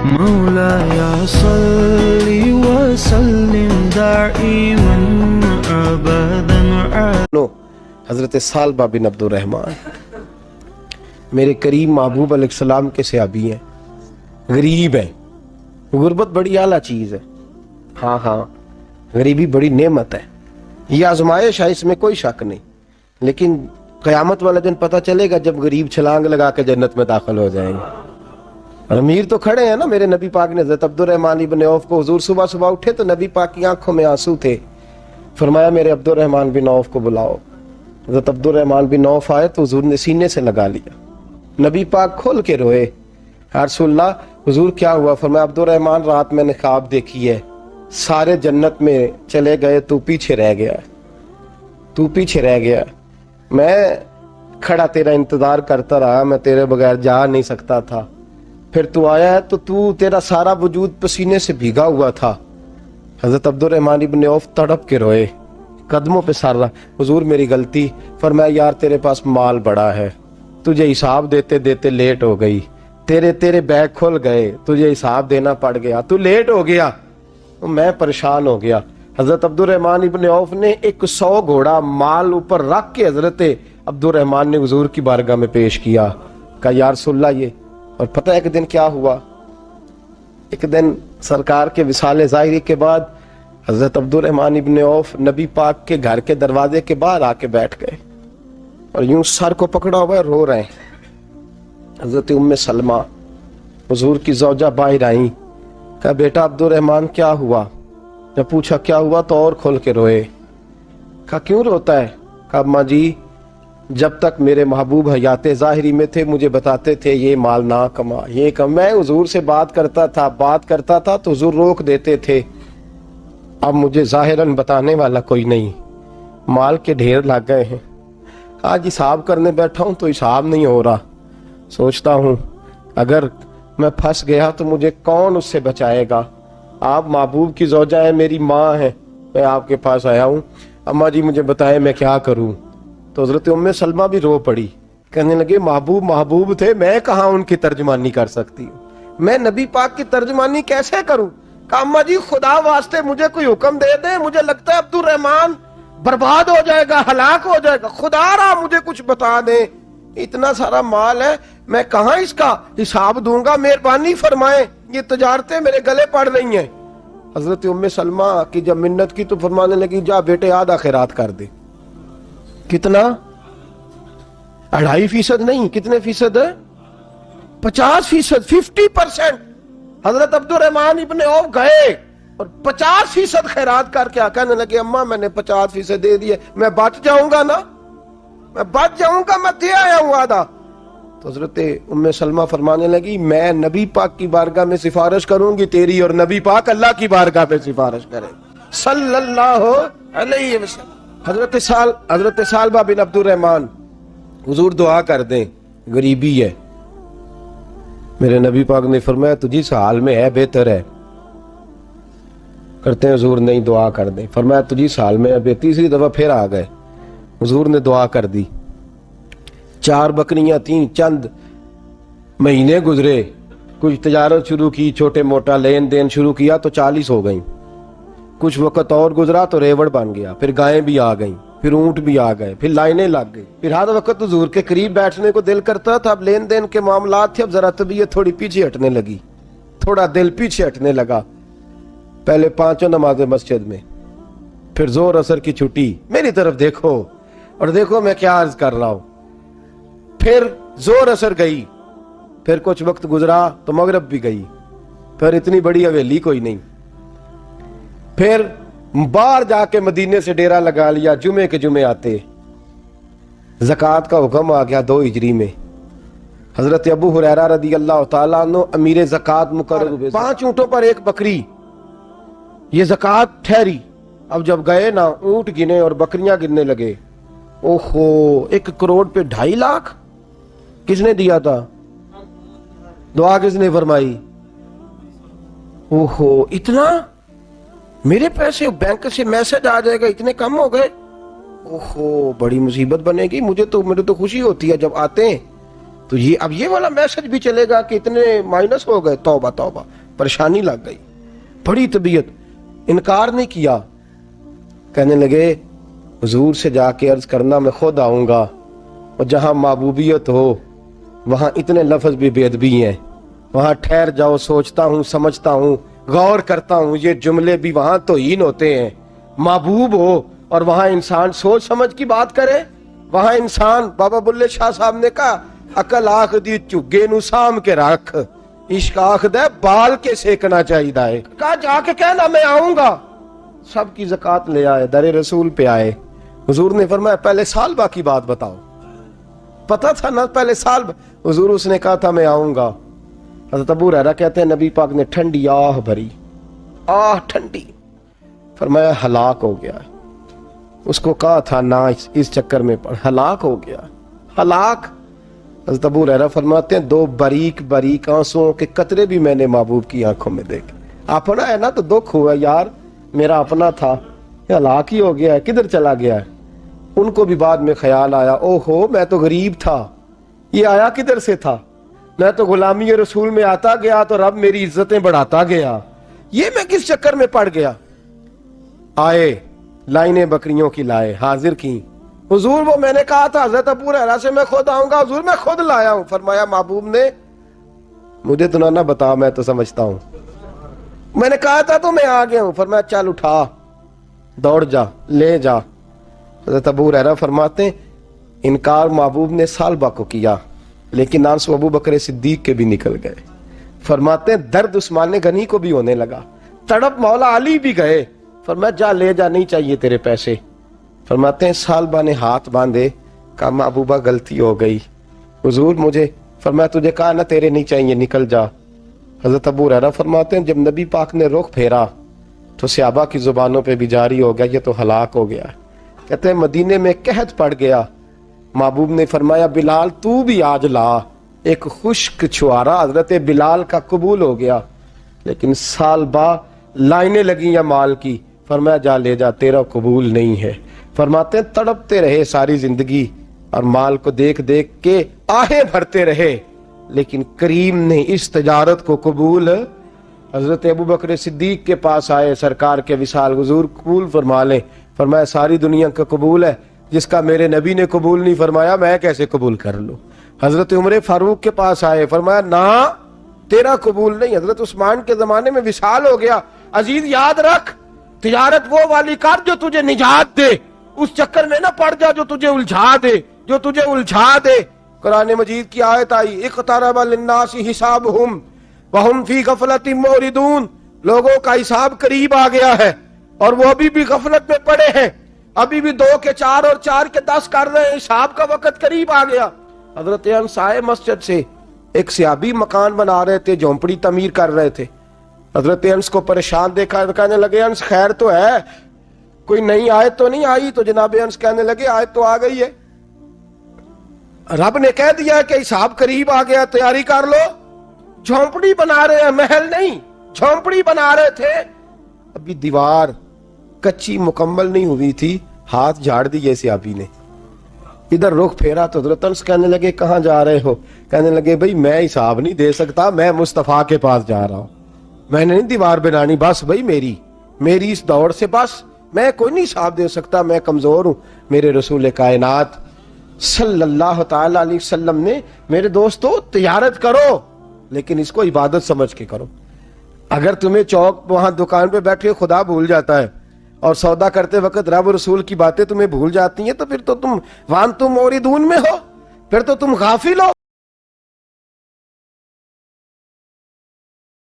مولاي صل وسلم دائما ابدا حضرت ثعلبہ بن عبد الرحمن میرے کریم محبوب علیہ السلام کے صحابی ہیں، غریب ہیں۔ غربت بڑی اعلیٰ چیز ہے، ہاں غریبی بڑی نعمت ہے، یہ آزمائش ہے، اس میں کوئی شک نہیں، لیکن قیامت والے دن پتہ چلے گا جب غریب چھلانگ لگا کے جنت میں داخل ہو جائیں گے۔ اور امیر تو کھڑے ہیں نا، میرے نبی پاک نے حضرت عبد الرحمن ابن عوف کو، حضور صبح صبح اٹھے تو نبی پاک کی آنکھوں میں آنسو تھے، فرمایا میرے عبد الرحمن بن عوف کو بلاؤ۔ حضرت عبد الرحمن بن عوف آئے تو حضور نے سینے سے لگا لیا، نبی پاک کھول کے روئے، یا رسول اللہ حضور کیا ہوا؟ فرمایا عبد الرحمن رات میں نے خواب دیکھی ہے، سارے جنت میں چلے گئے، تو پیچھے رہ گیا، تو پیچھے رہ گیا، میں کھڑا تیرا انتظار کرتا رہا، میں تیرے بغیر جا نہیں سکتا تھا، پھر تو آیا ہے تو تیرا سارا وجود پسینے سے بھیگا ہوا تھا۔ حضرت عبد الرحمن ابن عوف تڑپ کے روئے، قدموں پہ سر رہا، حضور میری غلطی۔ فرمایا یار تیرے پاس مال بڑا ہے، تجھے حساب دیتے دیتے لیٹ ہو گئی، تیرے بیگ کھل گئے، تجھے حساب دینا پڑ گیا، تو لیٹ ہو گیا، میں پریشان ہو گیا۔ حضرت عبد الرحمن ابن عوف نے 100 گھوڑا مال اوپر رکھ کے حضرت عبد الرحمن نے حضور کی بارگاہ میں پیش کیا، کہا یا رسول اللہ یہ۔ اور پتہ ہے ایک دن کیا ہوا؟ ایک دن سرکار کے وصال ظاہری کے بعد حضرت عبد الرحمن ابن عوف نبی پاک کے گھر کے دروازے کے باہر آ کے بیٹھ گئے اور یوں سر کو پکڑا ہوا ہے، رو رہے ہیں۔ حضرت ام سلمہ حضور کی زوجہ باہر آئیں، کہا بیٹا عبد الرحمن کیا ہوا؟ جب پوچھا کیا ہوا تو اور کھول کے روئے، کہا کیوں روتا ہے؟ کہا اماں جی جب تک میرے محبوب حیات ظاہری میں تھے مجھے بتاتے تھے یہ مال نہ کما، یہ کم، میں حضور سے بات کرتا تھا تو حضور روک دیتے تھے، اب مجھے ظاہراً بتانے والا کوئی نہیں، مال کے ڈھیر لگ گئے ہیں، آج حساب کرنے بیٹھا ہوں تو حساب نہیں ہو رہا، سوچتا ہوں اگر میں پھنس گیا تو مجھے کون اس سے بچائے گا؟ آپ محبوب کی زوجہ ہیں، میری ماں ہے، میں آپ کے پاس آیا ہوں، اماں جی مجھے بتائیں میں کیا کروں؟ تو حضرت ام سلمہ بھی رو پڑی، کہنے لگے محبوب تھے، میں کہاں ان کی ترجمانی کر سکتی ہوں، میں نبی پاک کی ترجمانی کیسے کروں؟ کہا اماں جی خدا واسطے مجھے کوئی حکم دے دیں، مجھے لگتا ہے عبد الرحمن برباد ہو جائے گا، ہلاک ہو جائے گا، خدا را مجھے کچھ بتا دیں، اتنا سارا مال ہے میں کہاں اس کا حساب دوں گا، مہربانی فرمائیں، یہ تجارتیں میرے گلے پڑ رہی ہیں۔ حضرت ام سلمہ کی جب منت کی تو فرمانے لگی جا بیٹے آدھا خیرات کر دے۔ کتنا؟ 2.5% نہیں، کتنے فیصد ہے؟ 50%، 50%۔ حضرت عبد الرحمن ابن عوف گئے اور 50% خیرات کر کے کہنے لگے اماں میں نے 50% دے دیے، میں بچ جاؤں گا نا، میں بچ جاؤں گا، میں دے آیا ہوں آدھا۔ تو حضرت ام سلمہ فرمانے لگی میں نبی پاک کی بارگاہ میں سفارش کروں گی تیری، اور نبی پاک اللہ کی بارگاہ میں سفارش کرے صلی اللہ علیہ وسلم۔ حضرت ثعلبہ بن عبد الرحمن حضور دعا کر دیں، غریبی ہے، میرے نبی پاک نے فرمایا تجھی اس حال میں ہے بہتر ہے، کرتے ہیں حضور نہیں دعا کر دیں، فرمایا تجھی اس حال میں ہے، تیسری دفعہ پھر آ گئے، حضور نے دعا کر دی، 4 بکریاں تھیں، چند مہینے گزرے، کچھ تجارت شروع کی، چھوٹے موٹا لین دین شروع کیا تو 40 ہو گئیں، کچھ وقت اور گزرا تو ریوڑ بن گیا، پھر گائیں بھی آ گئیں، پھر اونٹ بھی آ گئے، پھر لائنیں لگ گئی، پھر ہر وقت حضور کے قریب بیٹھنے کو دل کرتا تھا، اب لین دین کے معاملات تھے، اب ذرا طبیعت تھوڑی پیچھے ہٹنے لگی، تھوڑا دل پیچھے ہٹنے لگا، پہلے 5 نمازیں مسجد میں، پھر زور اثر کی چھٹی، میری طرف دیکھو اور دیکھو میں کیا عرض کر رہا ہوں، پھر زور اثر گئی، پھر کچھ وقت گزرا تو مغرب بھی گئی، پھر اتنی بڑی حویلی کوئی نہیں، پھر باہر جا کے مدینے سے ڈیرا لگا لیا، جمعے کے جمعے آتے، زکوٰۃ کا حکم آ گیا 2 ہجری میں، حضرت ابو ہریرہ رضی اللہ تعالیٰ عنہ امیر زکوٰۃ مقرر ہوئے، 5 اونٹوں پر 1 بکری، یہ زکوٰۃ ٹھہری۔ اب جب گئے نا اونٹ گنے اور بکریاں گننے لگے، اوہو 1 کروڑ پہ 2.5 لاکھ، کس نے دیا تھا؟ دعا کس نے فرمائی؟ اوہو اتنا، میرے پیسے بینک سے میسج آ جائے گا اتنے کم ہو گئے، اوہو بڑی مصیبت بنے گی، میرے تو خوشی ہوتی ہے جب آتے ہیں تو یہ اب یہ والا میسج بھی چلے گا کہ اتنے مائنس ہو گئے، توبہ توبہ، پریشانی لگ گئی، بڑی طبیعت، انکار نہیں کیا، کہنے لگے حضور سے جا کے عرض کرنا میں خود آؤں گا، اور جہاں محبوبیت ہو وہاں اتنے لفظ بھی بے ادبی ہیں، وہاں ٹھہر جاؤ، سوچتا ہوں، سمجھتا ہوں، غور کرتا ہوں، یہ جملے بھی وہاں توہین ہوتے ہیں۔ محبوب ہو اور وہاں انسان سوچ سمجھ کی بات کرے، وہاں انسان، بابا بلے شاہ صاحب نے کہا عقل آخ دی چگے نو سام کے رکھ، عشق آخ دے بال کے سیکنا چاہیے، کہا جا کے کہنا میں آؤں گا۔ سب کی زکوٰۃ لے آئے، در رسول پہ آئے، حضور نے فرمایا پہلے سالبہ کی بات بتاؤ، پتہ تھا نا پہلے سال، حضور اس نے کہا تھا میں آؤں گا۔ حضرت ابو ہریرہ کہتے ہیں نبی پاک نے ٹھنڈی آہ بھری، آہ ٹھنڈی، فرمایا ہلاک ہو گیا، اس کو کہا تھا نہ اس چکر میں پڑ، ہلاک ہو گیا، ہلاک۔ حضرت ابو ہریرہ فرماتے ہیں دو باریک باریک آنسوؤں کے قطرے بھی میں نے محبوب کی آنکھوں میں دیکھے، اپنا ہے نا تو دکھ ہوا یار، میرا اپنا تھا، یہ ہلاک ہی ہو گیا ہے، کدھر چلا گیا ہے۔ ان کو بھی بعد میں خیال آیا، او ہو میں تو غریب تھا، یہ آیا کدھر سے تھا، میں تو غلامی رسول میں آتا گیا تو رب میری عزتیں بڑھاتا گیا، یہ میں کس چکر میں پڑ گیا۔ آئے لائنیں بکریوں کی لائے، حاضر کی، حضور وہ میں نے کہا تھا حضرت ابو ہریرہ سے میں خود آؤں گا، حضور میں خود لایا ہوں۔ فرمایا محبوب نے مجھے تو نہ بتا، میں تو سمجھتا ہوں، میں نے کہا تھا تو میں آ گیا ہوں۔ فرمایا چل اٹھا، دوڑ جا، لے جا۔ حضرت ابو ہریرہ فرماتے ہیں انکار محبوب نے سالبہ کو کیا، لیکن آنسو ابو بکر صدیق کے بھی نکل گئے۔ فرماتے ہیں درد عثمان غنی کو بھی ہونے لگا، تڑپ مولا علی بھی گئے۔ فرمایا جا لے جا، نہیں چاہیے تیرے پیسے۔ فرماتے ہیں سالبہ نے ہاتھ باندھے، کہا محبوبہ غلطی ہو گئی، حضور مجھے، فرمایا تجھے کہا نا تیرے نہیں چاہیے، نکل جا۔ حضرت ابو ہریرہ فرماتے ہیں جب نبی پاک نے رخ پھیرا تو صحابہ کی زبانوں پہ بھی جاری ہو گیا یہ تو ہلاک ہو گیا۔ کہتے ہیں مدینے میں قحط پڑ گیا، محبوب نے فرمایا بلال تو بھی آج لا، ایک خشک چھوارا حضرت بلال کا قبول ہو گیا، لیکن سالبہ لائنیں لگی یا مال کی، فرمایا جا لے جا، تیرا قبول نہیں ہے۔ فرماتے ہیں تڑپتے رہے ساری زندگی اور مال کو دیکھ دیکھ کے آہیں بھرتے رہے، لیکن کریم نے اس تجارت کو قبول۔ حضرت ابو بکر صدیق کے پاس آئے، سرکار کے وصال، حضور قبول فرما لیں۔ فرمایا ساری دنیا کا قبول ہے، جس کا میرے نبی نے قبول نہیں فرمایا میں کیسے قبول کر لوں۔ حضرت عمر فاروق کے پاس آئے، فرمایا نہ تیرا قبول نہیں۔ حضرت عثمان کے زمانے میں وصال ہو گیا۔ عزیز یاد رکھ، تجارت وہ والی کر جو تجھے نجات دے، اس چکر میں نہ پڑ جا جو تجھے الجھا دے۔ قرآن مجید کی آیت آئی اقترب للناس حسابہم وہم فی غفلۃ معرضون، لوگوں کا حساب قریب آ گیا ہے اور وہ ابھی بھی غفلت میں پڑے ہیں، ابھی بھی 2 کے 4 اور 4 کے 10 کر رہے ہیں، حساب کا وقت قریب آ گیا۔ حضرت انس آئے مسجد سے، ایک صحابی مکان بنا رہے تھے، جھونپڑی تعمیر کر رہے تھے۔ حضرت انس کو پریشان دیکھا، کہنے لگے انس خیر تو ہے، کوئی نئی آیت تو نہیں آئی؟ تو جناب انس کہنے لگے آیت تو آ گئی ہے، رب نے کہہ دیا کہ حساب قریب آ گیا، تیاری کر لو۔ جھونپڑی بنا رہے ہیں، محل نہیں، جھونپڑی بنا رہے تھے، ابھی دیوار کچی مکمل نہیں ہوئی تھی، ہاتھ جھاڑ دیے صحابی نے، ادھر رخ پھیرا تو حضرت انس کہنے لگے کہاں جا رہے ہو؟ کہنے لگے بھائی میں حساب نہیں دے سکتا، میں مصطفیٰ کے پاس جا رہا ہوں، میں نے نہیں دیوار بنانی، بس بھائی میری اس دوڑ سے بس میں کوئی نہیں حساب دے سکتا، میں کمزور ہوں۔ میرے رسول کائنات صلی اللہ تعالی علیہ وسلم نے میرے دوستو تجارت کرو لیکن اس کو عبادت سمجھ کے کرو۔ اگر تمہیں چوک وہاں دکان پہ بیٹھے خدا بھول جاتا ہے اور سودا کرتے وقت رب رسول کی باتیں تمہیں بھول جاتی ہیں تو پھر تو تم وانتم موردون میں ہو، پھر تو تم غافل ہو۔